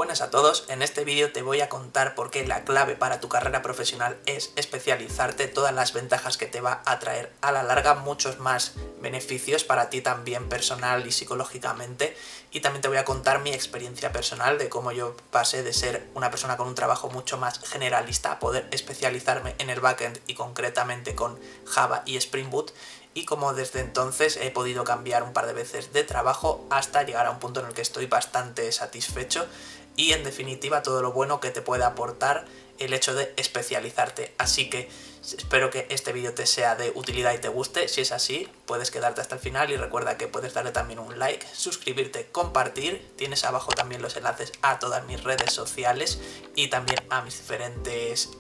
Buenas a todos, en este vídeo te voy a contar por qué la clave para tu carrera profesional es especializarte, todas las ventajas que te va a traer a la larga, muchos más beneficios para ti también personal y psicológicamente, y también te voy a contar mi experiencia personal de cómo yo pasé de ser una persona con un trabajo mucho más generalista a poder especializarme en el backend y concretamente con Java y Spring Boot, y como desde entonces he podido cambiar un par de veces de trabajo hasta llegar a un punto en el que estoy bastante satisfecho y en definitiva todo lo bueno que te puede aportar el hecho de especializarte. Así que espero que este vídeo te sea de utilidad y te guste. Si es así, puedes quedarte hasta el final y recuerda que puedes darle también un like, suscribirte, compartir. Tienes abajo también los enlaces a todas mis redes sociales y también a mis diferentes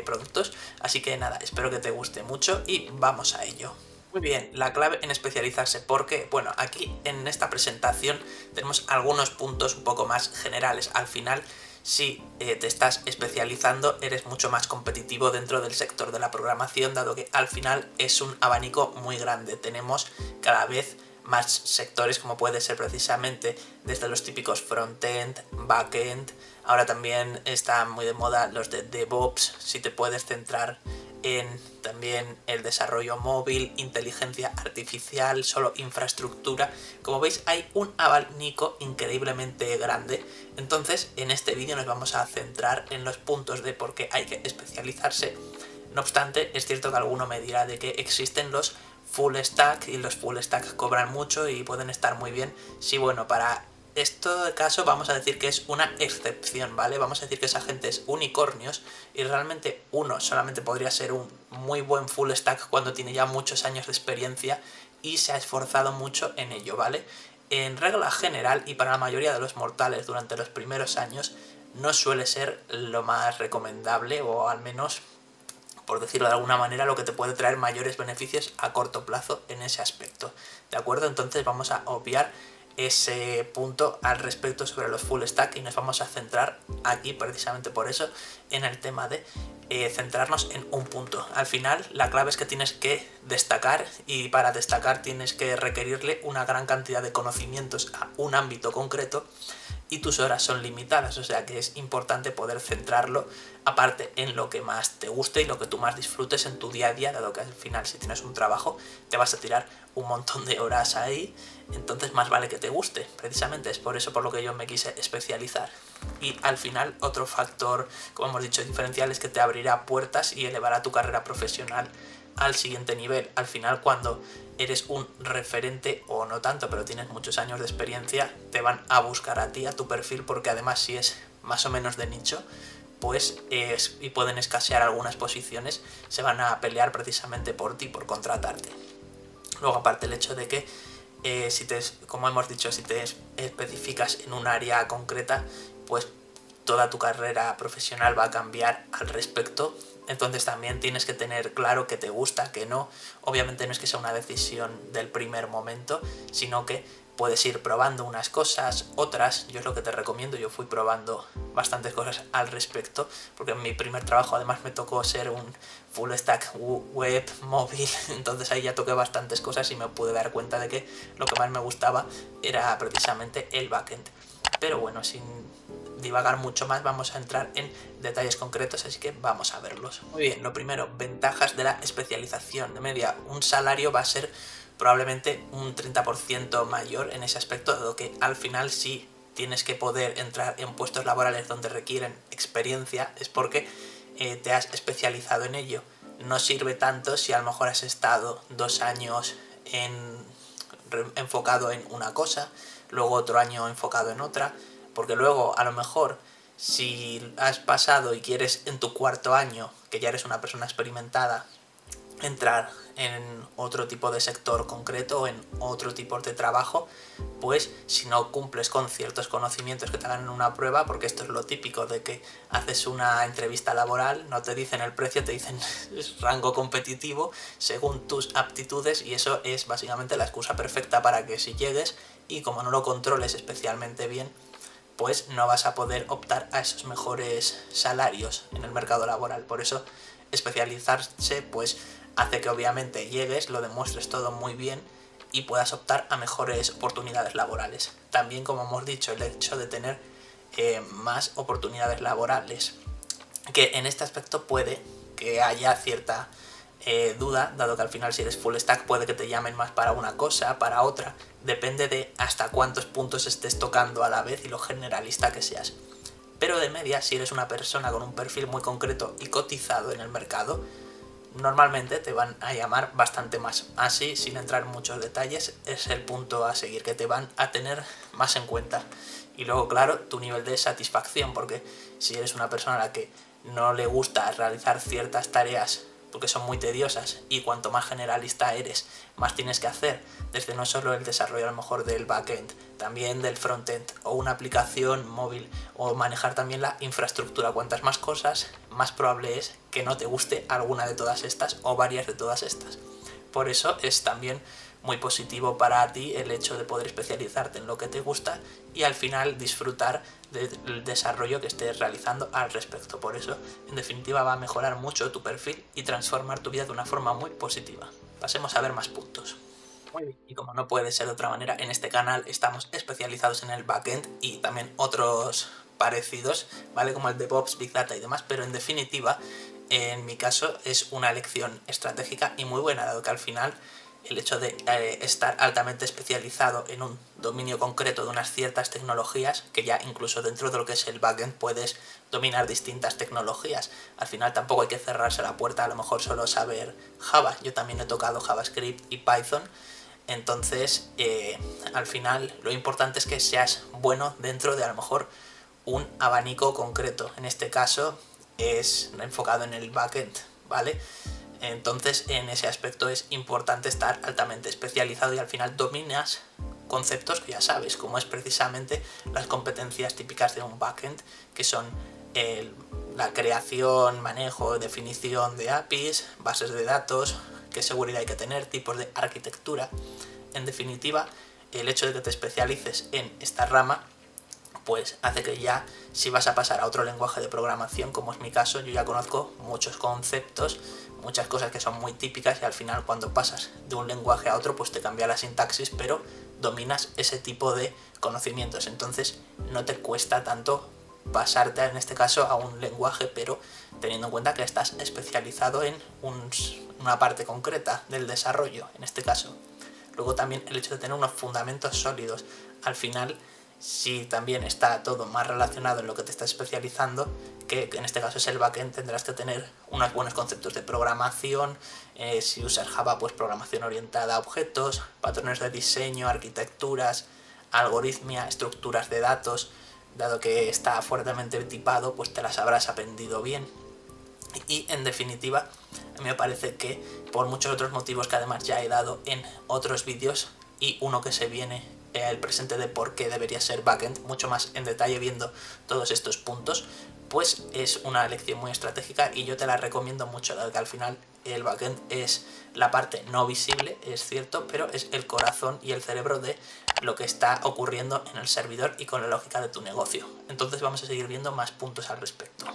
productos. Así que nada, espero que te guste mucho y vamos a ello. Muy bien, la clave en especializarse, porque, bueno, aquí en esta presentación tenemos algunos puntos un poco más generales. Al final, si te estás especializando, eres mucho más competitivo dentro del sector de la programación, dado que al final es un abanico muy grande. Tenemos cada vez más sectores, como puede ser precisamente desde los típicos frontend, backend. Ahora también están muy de moda los de DevOps, si te puedes centrar en también el desarrollo móvil, inteligencia artificial, solo infraestructura. Como veis, hay un abanico increíblemente grande. Entonces, en este vídeo nos vamos a centrar en los puntos de por qué hay que especializarse. No obstante, es cierto que alguno me dirá de que existen los full stack y los full stack cobran mucho y pueden estar muy bien. Sí, bueno, para este caso vamos a decir que es una excepción, ¿vale? Vamos a decir que esa gente es unicornios y realmente uno solamente podría ser un muy buen full stack cuando tiene ya muchos años de experiencia y se ha esforzado mucho en ello, ¿vale? En regla general y para la mayoría de los mortales durante los primeros años no suele ser lo más recomendable, o al menos, por decirlo de alguna manera, lo que te puede traer mayores beneficios a corto plazo en ese aspecto, ¿de acuerdo? Entonces vamos a obviar ese punto al respecto sobre los full stack y nos vamos a centrar aquí, precisamente por eso, en el tema de centrarnos en un punto. Al final la clave es que tienes que destacar, y para destacar tienes que requerirle una gran cantidad de conocimientos a un ámbito concreto y tus horas son limitadas, o sea que es importante poder centrarlo aparte en lo que más te guste y lo que tú más disfrutes en tu día a día, dado que al final si tienes un trabajo te vas a tirar un montón de horas ahí, entonces más vale que te guste. Precisamente es por eso por lo que yo me quise especializar. Y al final otro factor, como hemos dicho, diferencial es que te abrirá puertas y elevará tu carrera profesional al siguiente nivel. Al final, cuando eres un referente, o no tanto, pero tienes muchos años de experiencia, te van a buscar a ti, a tu perfil, porque además si es más o menos de nicho, pues y pueden escasear algunas posiciones, se van a pelear precisamente por ti, por contratarte. Luego, aparte, el hecho de que como hemos dicho, si te especificas en un área concreta, pues toda tu carrera profesional va a cambiar al respecto. Entonces también tienes que tener claro qué te gusta, qué no. Obviamente no es que sea una decisión del primer momento, sino que puedes ir probando unas cosas, otras. Yo es lo que te recomiendo, yo fui probando bastantes cosas al respecto, porque en mi primer trabajo además me tocó ser un full stack web, móvil, entonces ahí ya toqué bastantes cosas y me pude dar cuenta de que lo que más me gustaba era precisamente el backend. Pero bueno, sin divagar mucho más, vamos a entrar en detalles concretos, así que vamos a verlos. Muy bien, lo primero, ventajas de la especialización. De media, un salario va a ser probablemente un 30% mayor en ese aspecto, dado que al final si tienes que poder entrar en puestos laborales donde requieren experiencia es porque te has especializado en ello. No sirve tanto si a lo mejor has estado 2 años enfocado en una cosa, luego otro año enfocado en otra, porque luego a lo mejor si has pasado y quieres en tu cuarto año, que ya eres una persona experimentada, entrar en otro tipo de sector concreto o en otro tipo de trabajo, pues si no cumples con ciertos conocimientos que te hagan en una prueba, porque esto es lo típico de que haces una entrevista laboral, no te dicen el precio, te dicen rango competitivo según tus aptitudes, y eso es básicamente la excusa perfecta para que si llegues y como no lo controles especialmente bien, pues no vas a poder optar a esos mejores salarios en el mercado laboral. Por eso especializarse pues hace que obviamente llegues, lo demuestres todo muy bien y puedas optar a mejores oportunidades laborales. También, como hemos dicho, el hecho de tener más oportunidades laborales. Que en este aspecto puede que haya cierta duda, dado que al final si eres full stack puede que te llamen más para una cosa, para otra, depende de hasta cuántos puntos estés tocando a la vez y lo generalista que seas. Pero de media, si eres una persona con un perfil muy concreto y cotizado en el mercado, normalmente te van a llamar bastante más. Así, sin entrar en muchos detalles, es el punto a seguir, que te van a tener más en cuenta. Y luego, claro, tu nivel de satisfacción, porque si eres una persona a la que no le gusta realizar ciertas tareas porque son muy tediosas, y cuanto más generalista eres, más tienes que hacer, desde no solo el desarrollo a lo mejor del backend, también del frontend o una aplicación móvil, o manejar también la infraestructura. Cuantas más cosas, más probable es que no te guste alguna de todas estas o varias de todas estas. Por eso es también muy positivo para ti el hecho de poder especializarte en lo que te gusta y al final disfrutar del desarrollo que estés realizando al respecto. Por eso, en definitiva, va a mejorar mucho tu perfil y transformar tu vida de una forma muy positiva. Pasemos a ver más puntos. Muy bien. Y como no puede ser de otra manera, en este canal estamos especializados en el backend y también otros parecidos, ¿vale? Como el DevOps, Big Data y demás, pero en definitiva, en mi caso, es una elección estratégica y muy buena, dado que al final el hecho de estar altamente especializado en un dominio concreto de unas ciertas tecnologías, que ya incluso dentro de lo que es el backend puedes dominar distintas tecnologías. Al final tampoco hay que cerrarse la puerta a lo mejor solo saber Java. Yo también he tocado JavaScript y Python. Entonces, al final lo importante es que seas bueno dentro de a lo mejor un abanico concreto. En este caso es enfocado en el backend, ¿vale? Entonces, en ese aspecto es importante estar altamente especializado y al final dominas conceptos que ya sabes, como es precisamente las competencias típicas de un backend, que son la creación, manejo, definición de APIs, bases de datos, qué seguridad hay que tener, tipos de arquitectura. En definitiva, el hecho de que te especialices en esta rama pues hace que ya, si vas a pasar a otro lenguaje de programación, como es mi caso, yo ya conozco muchos conceptos, muchas cosas que son muy típicas, y al final cuando pasas de un lenguaje a otro pues te cambia la sintaxis, pero dominas ese tipo de conocimientos, entonces no te cuesta tanto pasarte en este caso a un lenguaje, pero teniendo en cuenta que estás especializado en una parte concreta del desarrollo, en este caso. Luego también el hecho de tener unos fundamentos sólidos, al final, si también está todo más relacionado en lo que te estás especializando, que en este caso es el backend, tendrás que tener unos buenos conceptos de programación, si usas Java, pues programación orientada a objetos, patrones de diseño, arquitecturas, algoritmia, estructuras de datos, dado que está fuertemente tipado, pues te las habrás aprendido bien. Y en definitiva, a mí me parece que por muchos otros motivos que además ya he dado en otros vídeos, y uno que se viene el presente de por qué debería ser backend, mucho más en detalle viendo todos estos puntos, pues es una lección muy estratégica y yo te la recomiendo mucho, dado que al final el backend es la parte no visible, es cierto, pero es el corazón y el cerebro de lo que está ocurriendo en el servidor y con la lógica de tu negocio. Entonces vamos a seguir viendo más puntos al respecto.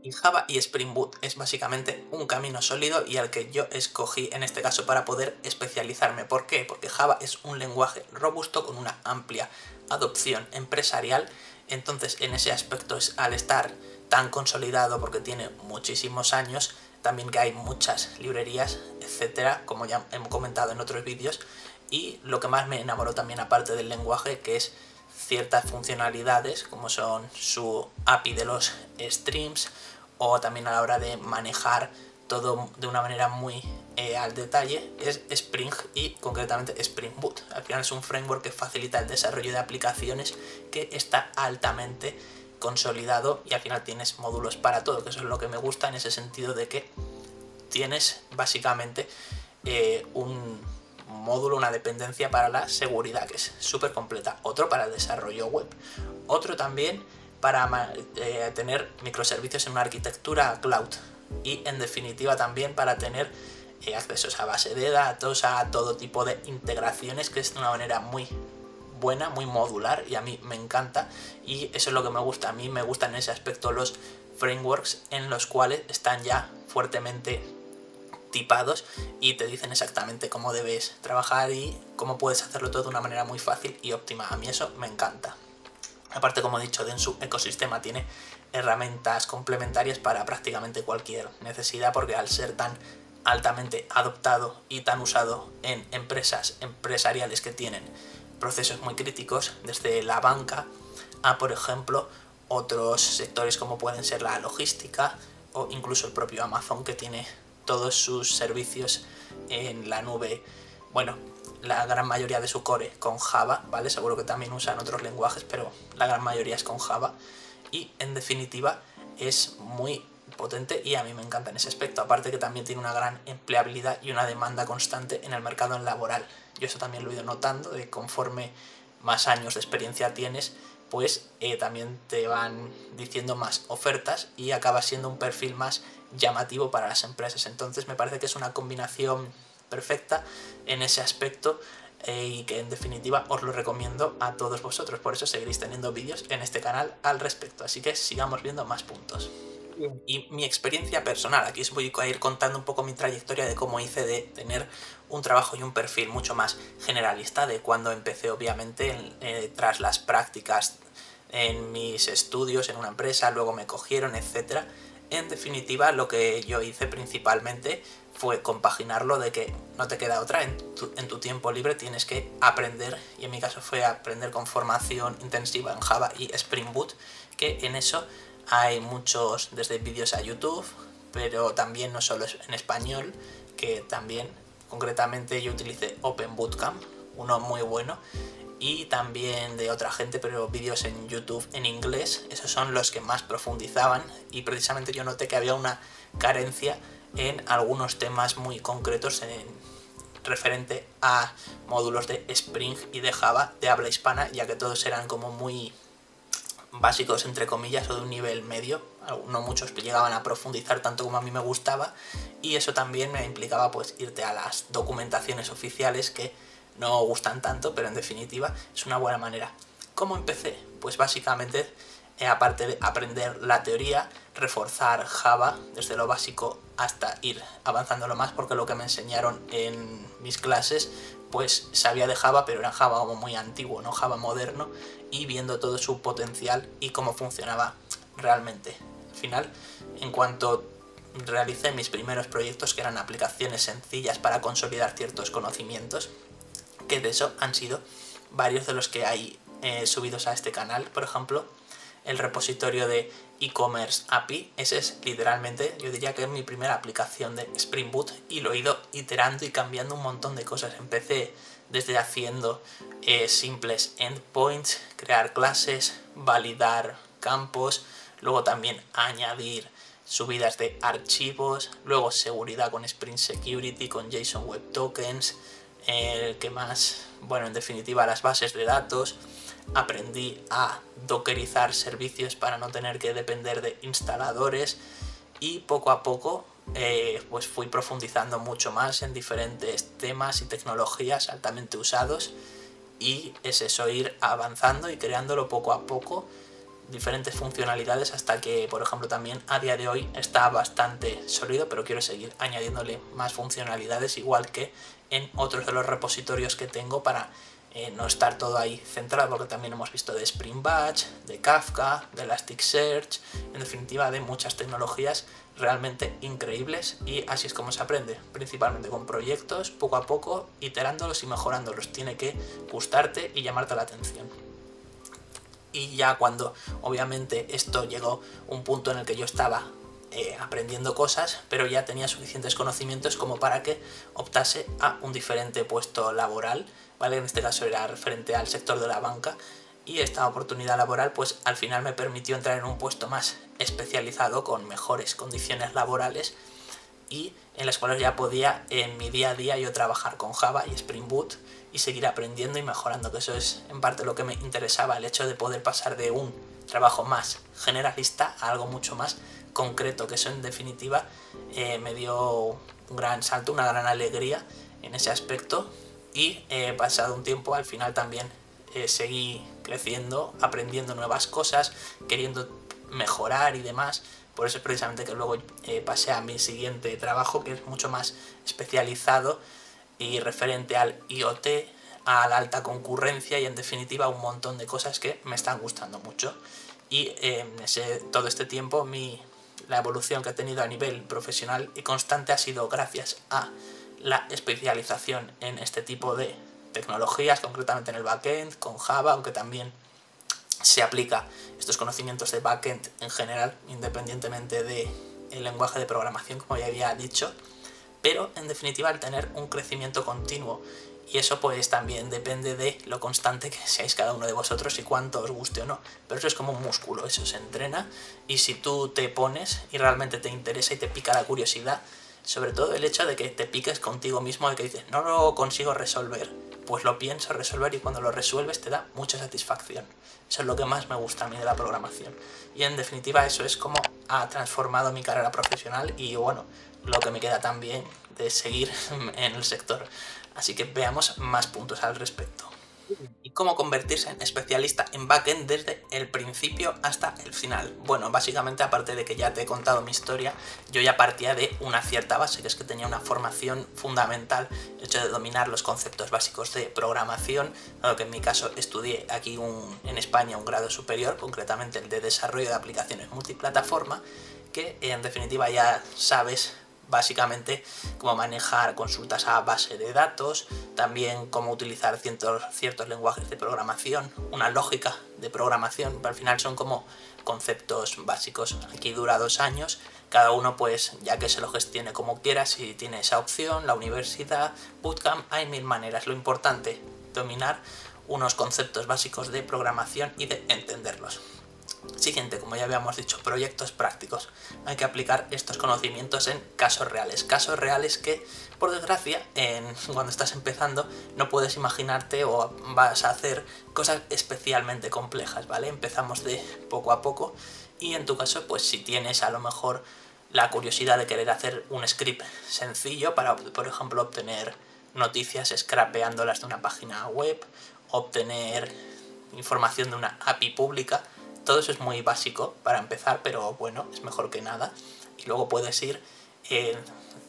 Y Java y Spring Boot es básicamente un camino sólido y al que yo escogí en este caso para poder especializarme. ¿Por qué? Porque Java es un lenguaje robusto con una amplia adopción empresarial, entonces en ese aspecto, al estar tan consolidado porque tiene muchísimos años, también que hay muchas librerías, etcétera, como ya hemos comentado en otros vídeos, y lo que más me enamoró también, aparte del lenguaje, que es ciertas funcionalidades como son su API de los streams, o también a la hora de manejar todo de una manera muy al detalle, es Spring y concretamente Spring Boot. Al final es un framework que facilita el desarrollo de aplicaciones, que está altamente consolidado y al final tienes módulos para todo, que eso es lo que me gusta en ese sentido de que tienes básicamente un módulo, una dependencia para la seguridad, que es súper completa, otro para el desarrollo web, otro también para tener microservicios en una arquitectura cloud y en definitiva también para tener accesos a base de datos, a todo tipo de integraciones, que es de una manera muy buena, muy modular, y a mí me encanta, y eso es lo que me gusta. A mí me gustan en ese aspecto los frameworks en los cuales están ya fuertemente tipados y te dicen exactamente cómo debes trabajar y cómo puedes hacerlo todo de una manera muy fácil y óptima. A mí eso me encanta. Aparte, como he dicho, en su ecosistema tiene herramientas complementarias para prácticamente cualquier necesidad, porque al ser tan altamente adoptado y tan usado en empresas empresariales que tienen procesos muy críticos, desde la banca a, por ejemplo, otros sectores como pueden ser la logística o incluso el propio Amazon, que tiene todos sus servicios en la nube. Bueno, la gran mayoría de su core con Java, ¿vale? Seguro que también usan otros lenguajes, pero la gran mayoría es con Java. Y en definitiva es muy potente y a mí me encanta en ese aspecto. Aparte que también tiene una gran empleabilidad y una demanda constante en el mercado laboral. Yo eso también lo he ido notando, de conforme más años de experiencia tienes, pues también te van diciendo más ofertas y acaba siendo un perfil más llamativo para las empresas. Entonces me parece que es una combinación perfecta en ese aspecto y que en definitiva os lo recomiendo a todos vosotros. Por eso seguiréis teniendo vídeos en este canal al respecto. Así que sigamos viendo más puntos. Y mi experiencia personal, aquí os voy a ir contando un poco mi trayectoria de cómo hice de tener un trabajo y un perfil mucho más generalista, de cuando empecé obviamente tras las prácticas en mis estudios en una empresa, luego me cogieron, etc. En definitiva, lo que yo hice principalmente fue compaginarlo, de que no te queda otra, en tu tiempo libre tienes que aprender, y en mi caso fue aprender con formación intensiva en Java y Spring Boot, que en eso hay muchos, desde vídeos a YouTube, pero también no solo en español, que también concretamente yo utilicé Open Bootcamp, uno muy bueno, y también de otra gente, pero vídeos en YouTube en inglés. Esos son los que más profundizaban, y precisamente yo noté que había una carencia en algunos temas muy concretos referente a módulos de Spring y de Java de habla hispana, ya que todos eran como muy básicos entre comillas o de un nivel medio. No muchos llegaban a profundizar tanto como a mí me gustaba, y eso también me implicaba pues irte a las documentaciones oficiales, que no gustan tanto, pero en definitiva es una buena manera. ¿Cómo empecé? Pues básicamente aparte de aprender la teoría, reforzar Java desde lo básico hasta ir avanzándolo más, porque lo que me enseñaron en mis clases pues sabía de Java, pero era Java como muy antiguo, no Java moderno, y viendo todo su potencial y cómo funcionaba realmente. Al final, en cuanto realicé mis primeros proyectos, que eran aplicaciones sencillas para consolidar ciertos conocimientos, que de eso han sido varios de los que hay subidos a este canal. Por ejemplo, el repositorio de e-commerce API, ese es literalmente, yo diría que es mi primera aplicación de Spring Boot, y lo he ido iterando y cambiando un montón de cosas. Empecé desde haciendo simples endpoints, crear clases, validar campos, luego también añadir subidas de archivos, luego seguridad con Spring Security, con JSON Web Tokens, ¿qué más? Bueno, en definitiva las bases de datos. Aprendí a dockerizar servicios para no tener que depender de instaladores, y poco a poco pues fui profundizando mucho más en diferentes temas y tecnologías altamente usados, y es eso, ir avanzando y creándolo poco a poco, diferentes funcionalidades, hasta que, por ejemplo, también a día de hoy está bastante sólido, pero quiero seguir añadiéndole más funcionalidades, igual que en otros de los repositorios que tengo, para no estar todo ahí centrado, porque también hemos visto de Spring Batch, de Kafka, de Elasticsearch, en definitiva de muchas tecnologías realmente increíbles, y así es como se aprende, principalmente con proyectos, poco a poco, iterándolos y mejorándolos. Tiene que gustarte y llamarte la atención. Y ya cuando obviamente esto llegó a un punto en el que yo estaba aprendiendo cosas, pero ya tenía suficientes conocimientos como para que optase a un diferente puesto laboral, ¿vale? En este caso era referente al sector de la banca, y esta oportunidad laboral pues al final me permitió entrar en un puesto más especializado, con mejores condiciones laborales, y en las cuales ya podía en mi día a día yo trabajar con Java y Spring Boot y seguir aprendiendo y mejorando, que eso es en parte lo que me interesaba, el hecho de poder pasar de un trabajo más generalista a algo mucho más concreto, que eso en definitiva me dio un gran salto, una gran alegría en ese aspecto, y pasado un tiempo al final también seguí creciendo, aprendiendo nuevas cosas, queriendo mejorar y demás. Por eso es precisamente que luego pasé a mi siguiente trabajo, que es mucho más especializado y referente al IoT, a la alta concurrencia y en definitiva un montón de cosas que me están gustando mucho. Y todo este tiempo la evolución que he tenido a nivel profesional y constante ha sido gracias a la especialización en este tipo de tecnologías, concretamente en el backend, con Java, aunque también se aplica estos conocimientos de backend en general, independientemente del lenguaje de programación, como ya había dicho, pero en definitiva al tener un crecimiento continuo, y eso pues también depende de lo constante que seáis cada uno de vosotros y cuánto os guste o no, pero eso es como un músculo, eso se entrena, y si tú te pones y realmente te interesa y te pica la curiosidad, sobre todo el hecho de que te piques contigo mismo, de que dices, no lo consigo resolver, pues lo pienso resolver y cuando lo resuelves te da mucha satisfacción. Eso es lo que más me gusta a mí de la programación. Y en definitiva eso es como ha transformado mi carrera profesional y bueno, lo que me queda también de seguir en el sector. Así que veamos más puntos al respecto. ¿Y cómo convertirse en especialista en backend desde el principio hasta el final? Bueno, básicamente, aparte de que ya te he contado mi historia, yo ya partía de una cierta base, que es que tenía una formación fundamental, el hecho de dominar los conceptos básicos de programación, dado que en mi caso estudié aquí en España un grado superior, concretamente el de desarrollo de aplicaciones multiplataforma, que en definitiva ya sabes básicamente cómo manejar consultas a base de datos, también cómo utilizar ciertos lenguajes de programación, una lógica de programación, pero al final son como conceptos básicos. Aquí dura 2 años, cada uno pues ya que se lo gestione como quiera, si tiene esa opción, la universidad, bootcamp, hay 1000 maneras. Lo importante, dominar unos conceptos básicos de programación y de entenderlos. Siguiente, como ya habíamos dicho, proyectos prácticos. Hay que aplicar estos conocimientos en casos reales que, por desgracia, cuando estás empezando no puedes imaginarte o vas a hacer cosas especialmente complejas, ¿vale? Empezamos de poco a poco y en tu caso, pues si tienes a lo mejor la curiosidad de querer hacer un script sencillo para, por ejemplo, obtener noticias scrapeándolas de una página web, obtener información de una API pública. Todo eso es muy básico para empezar, pero bueno, es mejor que nada. Y luego puedes ir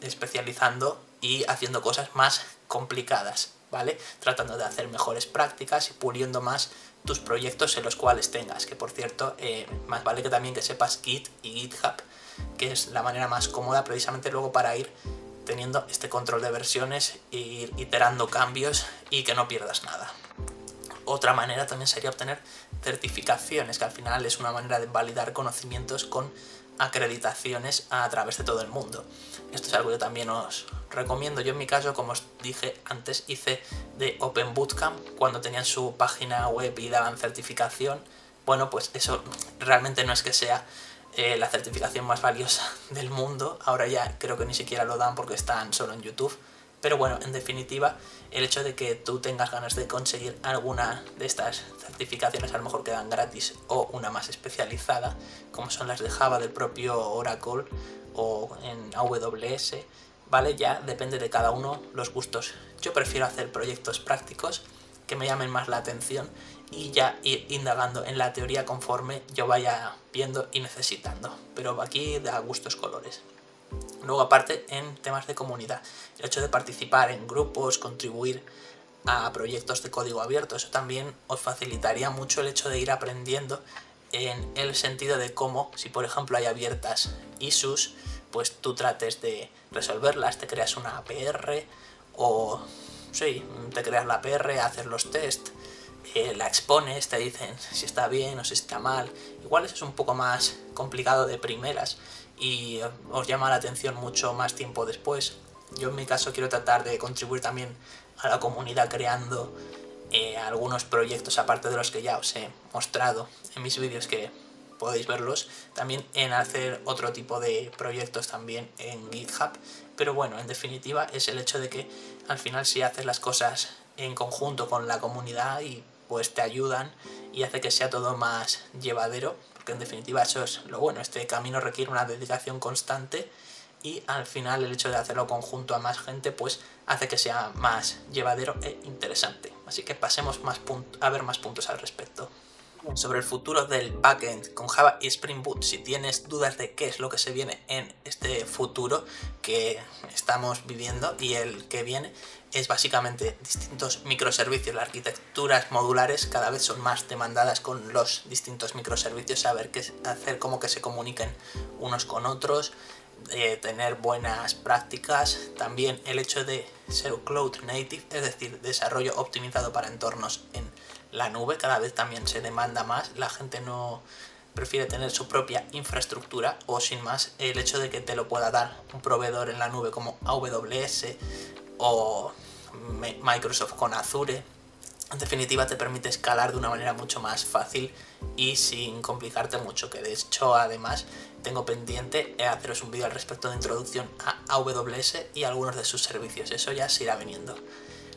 especializando y haciendo cosas más complicadas, ¿vale? Tratando de hacer mejores prácticas y puliendo más tus proyectos en los cuales tengas. Que por cierto, más vale que también que sepas Git y GitHub, que es la manera más cómoda precisamente luego para ir teniendo este control de versiones e ir iterando cambios y que no pierdas nada. Otra manera también sería obtener certificaciones, que al final es una manera de validar conocimientos con acreditaciones a través de todo el mundo. Esto es algo que también os recomiendo. Yo en mi caso, como os dije antes, hice de Open Bootcamp cuando tenían su página web y daban certificación. Bueno, pues eso realmente no es que sea la certificación más valiosa del mundo. Ahora ya creo que ni siquiera lo dan porque están solo en YouTube. Pero bueno, en definitiva, el hecho de que tú tengas ganas de conseguir alguna de estas certificaciones, a lo mejor quedan gratis, o una más especializada, como son las de Java del propio Oracle o en AWS, ¿vale? Ya depende de cada uno los gustos. Yo prefiero hacer proyectos prácticos que me llamen más la atención y ya ir indagando en la teoría conforme yo vaya viendo y necesitando. Pero aquí da gustos colores. Luego, aparte, en temas de comunidad, el hecho de participar en grupos, contribuir a proyectos de código abierto, eso también os facilitaría mucho el hecho de ir aprendiendo en el sentido de cómo, si por ejemplo hay abiertas issues, pues tú trates de resolverlas, te creas una APR o sí, te creas la APR, haces los test, la expones, te dicen si está bien o si está mal. Igual eso es un poco más complicado de primeras y os llama la atención mucho más tiempo después. Yo en mi caso quiero tratar de contribuir también a la comunidad creando algunos proyectos aparte de los que ya os he mostrado en mis vídeos, que podéis verlos, también en hacer otro tipo de proyectos también en GitHub. Pero bueno, en definitiva es el hecho de que al final si haces las cosas en conjunto con la comunidad y pues te ayudan y hace que sea todo más llevadero, porque en definitiva eso es lo bueno. Este camino requiere una dedicación constante y al final el hecho de hacerlo conjunto a más gente pues hace que sea más llevadero e interesante. Así que pasemos a ver más puntos al respecto. Sobre el futuro del backend con Java y Spring Boot, si tienes dudas de qué es lo que se viene en este futuro que estamos viviendo y el que viene, es básicamente distintos microservicios. Las arquitecturas modulares cada vez son más demandadas con los distintos microservicios, saber qué hacer, cómo que se comuniquen unos con otros, tener buenas prácticas. También el hecho de ser cloud native, es decir, desarrollo optimizado para entornos en la nube, cada vez también se demanda más. La gente no prefiere tener su propia infraestructura, o sin más el hecho de que te lo pueda dar un proveedor en la nube como AWS o Microsoft con Azure. En definitiva, te permite escalar de una manera mucho más fácil y sin complicarte mucho, que de hecho además tengo pendiente haceros un vídeo al respecto de introducción a AWS y algunos de sus servicios. Eso ya se irá viniendo.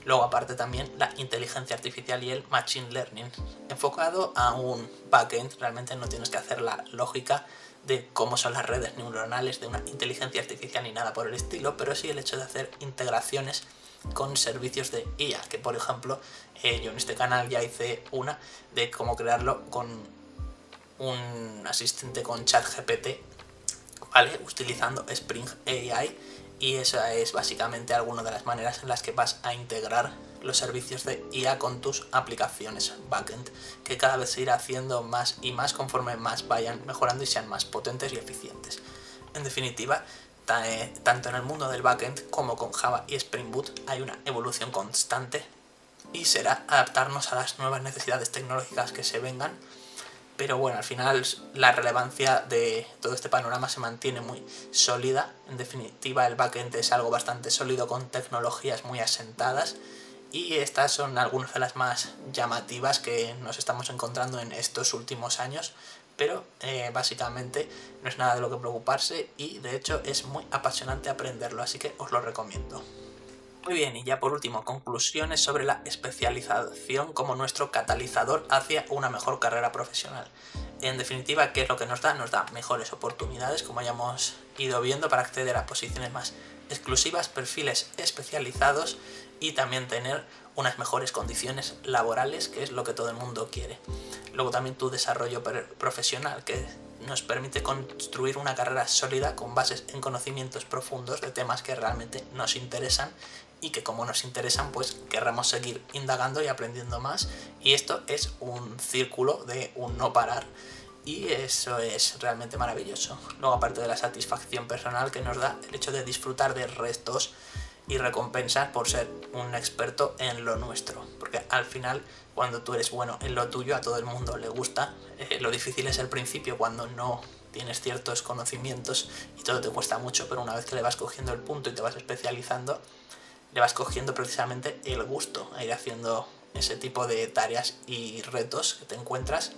Luego, aparte, también la inteligencia artificial y el machine learning, enfocado a un backend. Realmente no tienes que hacer la lógica de cómo son las redes neuronales de una inteligencia artificial ni nada por el estilo, pero sí el hecho de hacer integraciones con servicios de IA, que por ejemplo yo en este canal ya hice una de cómo crearlo con un asistente con ChatGPT, ¿vale? Utilizando Spring AI, y esa es básicamente alguna de las maneras en las que vas a integrar los servicios de IA con tus aplicaciones backend, que cada vez se irá haciendo más y más conforme más vayan mejorando y sean más potentes y eficientes. En definitiva, tanto en el mundo del backend como con Java y Spring Boot hay una evolución constante y será adaptarnos a las nuevas necesidades tecnológicas que se vengan. Pero bueno, al final la relevancia de todo este panorama se mantiene muy sólida. En definitiva, el backend es algo bastante sólido con tecnologías muy asentadas, y estas son algunas de las más llamativas que nos estamos encontrando en estos últimos años. Pero básicamente no es nada de lo que preocuparse, y de hecho es muy apasionante aprenderlo, así que os lo recomiendo. Muy bien, y ya por último, conclusiones sobre la especialización como nuestro catalizador hacia una mejor carrera profesional. En definitiva, ¿qué es lo que nos da? Nos da mejores oportunidades, como ya hemos ido viendo, para acceder a posiciones más exclusivas, perfiles especializados, y también tener unas mejores condiciones laborales, que es lo que todo el mundo quiere. Luego también tu desarrollo profesional, que nos permite construir una carrera sólida con bases en conocimientos profundos de temas que realmente nos interesan, y que como nos interesan pues querramos seguir indagando y aprendiendo más, y esto es un círculo de un no parar, y eso es realmente maravilloso. Luego, aparte de la satisfacción personal que nos da el hecho de disfrutar de retos y recompensas por ser un experto en lo nuestro, porque al final cuando tú eres bueno en lo tuyo a todo el mundo le gusta. Lo difícil es el principio, cuando no tienes ciertos conocimientos y todo te cuesta mucho, pero una vez que le vas cogiendo el punto y te vas especializando, le vas cogiendo precisamente el gusto a ir haciendo ese tipo de tareas y retos que te encuentras.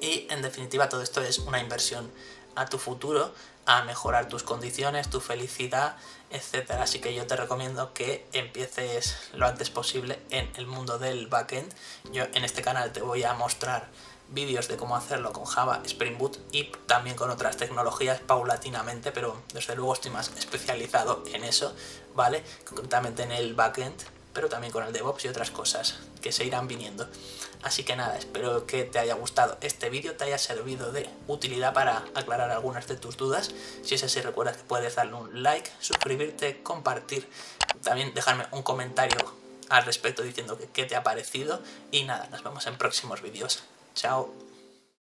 Y en definitiva, todo esto es una inversión a tu futuro, a mejorar tus condiciones, tu felicidad, etcétera. Así que yo te recomiendo que empieces lo antes posible en el mundo del backend. Yo en este canal te voy a mostrar vídeos de cómo hacerlo con Java, Spring Boot y también con otras tecnologías paulatinamente, pero desde luego estoy más especializado en eso, ¿vale? Concretamente en el backend, pero también con el DevOps y otras cosas que se irán viniendo. Así que nada, espero que te haya gustado este vídeo, te haya servido de utilidad para aclarar algunas de tus dudas. Si es así, recuerda que puedes darle un like, suscribirte, compartir, también dejarme un comentario al respecto diciendo qué te ha parecido. Y nada, nos vemos en próximos vídeos. Chao.